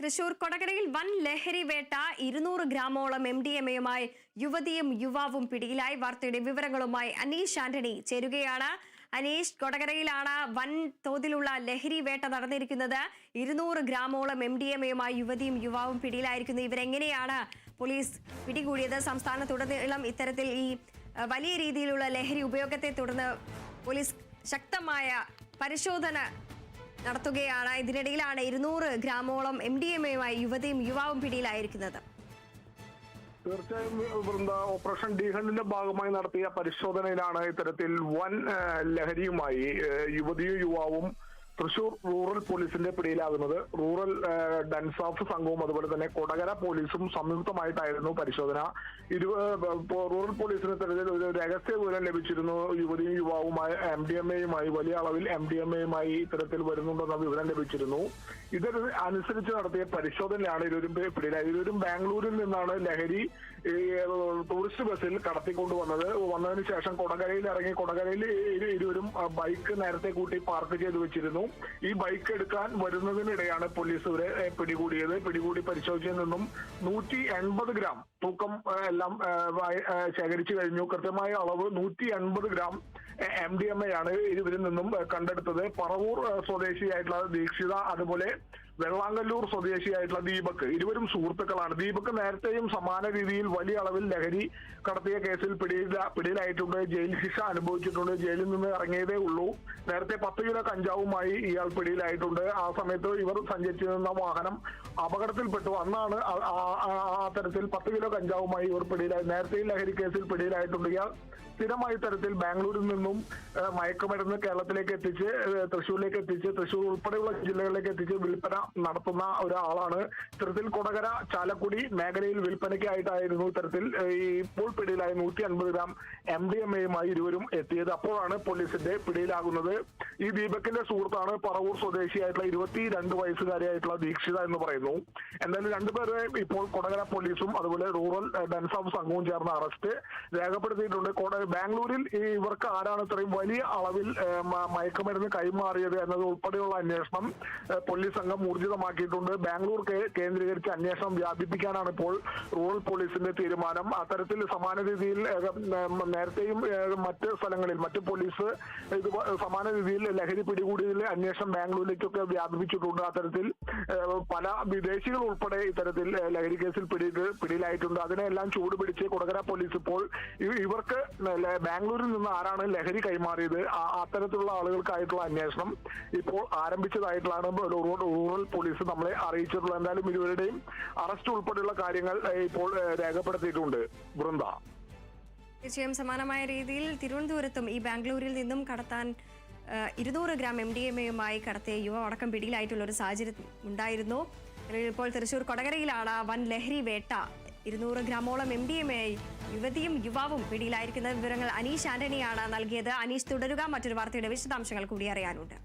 തൃശൂർ കൊടകരയിൽ വൻ ലഹരി വേട്ട 200 ഗ്രാമോളം MDMA-യുമായി യുവതിയും യുവാവും പിടിയിലായി. വാർത്തയുടെ വിവരങ്ങളുമായി അനീഷ് ആന്റണി ചേരുകയാണ്. അനീഷ്, കൊടകരയിലാണ് വൻ തോതിലുള്ള ലഹരി വേട്ട നടന്നിരിക്കുന്നത്. 200 ഗ്രാമോളം MDMA-യുമായി യുവതിയും യുവാവും പിടിയിലായിരിക്കുന്നു. ഇവരെങ്ങനെയാണ് പോലീസ് പിടികൂടിയത്? സംസ്ഥാനത്തുടനീളം ഇത്തരത്തിൽ ഈ വലിയ രീതിയിലുള്ള ലഹരി ഉപയോഗത്തെ തുടർന്ന് പോലീസ് ശക്തമായ പരിശോധന നടത്തുകയാണ്. ഇതിനിടയിലാണ് 200 ഗ്രാമോളം MDMA-യുമായി യുവതിയും യുവാവും പിടിയിലായിരിക്കുന്നത്. തീർച്ചയായും വൃന്ദ, ഓപ്പറേഷൻ ഡി ഹണ്ടിന്റെ ഭാഗമായി നടത്തിയ പരിശോധനയിലാണ് ഇത്തരത്തിൽ വൻ ലഹരിയുമായി യുവതിയും യുവാവും തൃശൂർ റൂറൽ പോലീസിന്റെ പിടിയിലാകുന്നത്. റൂറൽ ഡൻസാഫ് സംഘവും അതുപോലെ തന്നെ കൊടകര പോലീസും സംയുക്തമായിട്ടായിരുന്നു പരിശോധന. റൂറൽ പോലീസിന് ഇത്തരത്തിൽ ഒരു രഹസ്യ വിവരം ലഭിച്ചിരുന്നു. യുവതിയും യുവാവുമായി MDMA-യുമായി വലിയ അളവിൽ MDMA-യുമായി ഇത്തരത്തിൽ വരുന്നുണ്ടെന്ന വിവരം ലഭിച്ചിരുന്നു. ഇതനുസരിച്ച് നടത്തിയ പരിശോധനയാണ് ഇരുവരും പിടിയിലായത്. ഇരുവരും ബാംഗ്ലൂരിൽ നിന്നാണ് ലഹരി ടൂറിസ്റ്റ് ബസ്സിൽ കടത്തിക്കൊണ്ടുവന്നത്. വന്നതിന് ശേഷം കൊടകരയിൽ ഇറങ്ങി കൊടകരയിൽ ഇരുവരും ബൈക്ക് നേരത്തെ കൂട്ടി പാർക്ക് ചെയ്ത് വെച്ചിരുന്നു. ഈ ബൈക്ക് എടുക്കാൻ വരുന്നതിനിടെയാണ് പോലീസ് ഇവരെ പിടികൂടിയത്. പിടികൂടി പരിശോധിച്ചതിൽ നിന്നും 180 ഗ്രാം തൂക്കം എല്ലാം ശേഖരിച്ചു കഴിഞ്ഞു. കൃത്യമായ അളവ് 180 ഗ്രാം MDMA-യാണ് ഇവരിൽ നിന്നും കണ്ടെടുത്തത്. പറവൂർ സ്വദേശിയായിട്ടുള്ള ദീക്ഷിത, അതുപോലെ വെള്ളാങ്കല്ലൂർ സ്വദേശിയായിട്ടുള്ള ദീപക്, ഇരുവരും സുഹൃത്തുക്കളാണ്. ദീപക് നേരത്തെയും സമാന രീതിയിൽ വലിയ അളവിൽ ലഹരി കടത്തിയ കേസിൽ പിടിയിലായിട്ടുണ്ട്. ജയിൽ ശിക്ഷ അനുഭവിച്ചിട്ടുണ്ട്. ജയിലിൽ നിന്ന് ഇറങ്ങിയതേ ഉള്ളൂ. നേരത്തെ 10 കിലോ കഞ്ചാവുമായി ഇയാൾ പിടിയിലായിട്ടുണ്ട്. ആ സമയത്ത് ഇവർ സഞ്ചരിച്ചിരുന്ന വാഹനം അപകടത്തിൽപ്പെട്ടു. അന്നാണ് ആ തരത്തിൽ 10 കിലോ കഞ്ചാവുമായി ഇവർ പിടിയിലായി. നേരത്തെ ലഹരി കേസിൽ പിടിയിലായിട്ടുണ്ട്. ഇയാൾ സ്ഥിരമായി തരത്തിൽ ബാംഗ്ലൂരിൽ നിന്നും മയക്കുമരുന്ന് കേരളത്തിലേക്ക് എത്തിച്ച് തൃശ്ശൂരിലേക്ക് എത്തിച്ച് തൃശ്ശൂർ ഉൾപ്പെടെയുള്ള ജില്ലകളിലേക്ക് എത്തിച്ച് വിൽപ്പന നടത്തുന്ന ഒരാളാണ്. ഇത്തരത്തിൽ കൊടകര ചാലക്കുടി മേഖലയിൽ വിൽപ്പനയ്ക്കായിട്ടായിരുന്നു ഇത്തരത്തിൽ ഇപ്പോൾ പിടിയിലായ 150 ഗ്രാം MDMA-യുമായി ഇരുവരും എത്തിയത്. അപ്പോഴാണ് പോലീസിന്റെ പിടിയിലാകുന്നത്. ഈ ദീപകിന്റെ സുഹൃത്താണ് പറവൂർ സ്വദേശിയായിട്ടുള്ള 22 വയസ്സുകാരിയായിട്ടുള്ള ദീക്ഷിത എന്ന് പറയുന്നു. എന്തായാലും രണ്ടുപേരെ ഇപ്പോൾ കൊടകര പോലീസും അതുപോലെ റൂറൽ ഡൻസാഫ് സംഘവും ചേർന്ന് അറസ്റ്റ് രേഖപ്പെടുത്തിയിട്ടുണ്ട്. ബാംഗ്ലൂരിൽ ഇവർക്ക് ആരാണ് ഇത്രയും വലിയ അളവിൽ മയക്കുമരുന്ന് കൈമാറിയത് എന്നത് ഉൾപ്പെടെയുള്ള അന്വേഷണം പോലീസ് സംഘം ഊർജിതമാക്കിയിട്ടുണ്ട്. ബാംഗ്ലൂർ കേന്ദ്രീകരിച്ച് അന്വേഷണം വ്യാപിപ്പിക്കാനാണ് ഇപ്പോൾ റൂറൽ പോലീസിന്റെ തീരുമാനം. അത്തരത്തിൽ സമാന രീതിയിൽ നേരത്തെയും മറ്റ് സ്ഥലങ്ങളിൽ മറ്റ് പോലീസ് ഇത് സമാന രീതിയിൽ ലഹരി പിടികൂടിയതിൽ അന്വേഷണം ബാംഗ്ലൂരിലേക്കൊക്കെ വ്യാപിപ്പിച്ചിട്ടുണ്ട്. അത്തരത്തിൽ പല വിദേശികൾ ഉൾപ്പെടെ ഇത്തരത്തിൽ ലഹരി കേസിൽ പിടിയിലായിട്ടുണ്ട്. അതിനെല്ലാം ചൂടുപിടിച്ച് കൊടകര പോലീസ് ഇപ്പോൾ ഇവർക്ക് ബാംഗ്ലൂരിൽ നിന്ന് ആരാണ് ലഹരി കൈമാറിയത് അത്തരത്തിലുള്ള ആളുകൾക്കായിട്ടുള്ള അന്വേഷണം ഇപ്പോൾ ആരംഭിച്ചതായിട്ടുള്ളതാണ് റൂറൽ പോലീസ് നമ്മളെ അറിയിച്ചിട്ടുള്ളത്. എന്തായാലും ഇരുവരുടെയും അറസ്റ്റ് ഉൾപ്പെടെയുള്ള കാര്യങ്ങൾ ഇപ്പോൾ രേഖപ്പെടുത്തിയിട്ടുണ്ട്. വൃന്ദ, തീർച്ചയായും സമാനമായ രീതിയിൽ തിരുവനന്തപുരത്തും ഈ ബാംഗ്ലൂരിൽ നിന്നും കടത്താൻ 200 ഗ്രാം MDMA-യുമായി കടത്തിയ യുവാവ് അടക്കം പിടിയിലായിട്ടുള്ള ഒരു സാഹചര്യം ഉണ്ടായിരുന്നു. ഇപ്പോൾ തൃശൂർ കൊടകരയിലാണ് വൻ ലഹരി വേട്ട. 200 ഗ്രാമോളം MDMA-യായി യുവതിയും യുവാവും പിടിയിലായിരിക്കുന്ന വിവരങ്ങൾ അനീഷ് ആന്റണിയാണ് നൽകിയത്. അനീഷ്, തുടരുക. മറ്റൊരു വാർത്തയുടെ വിശദാംശങ്ങൾ കൂടി അറിയാനുണ്ട്.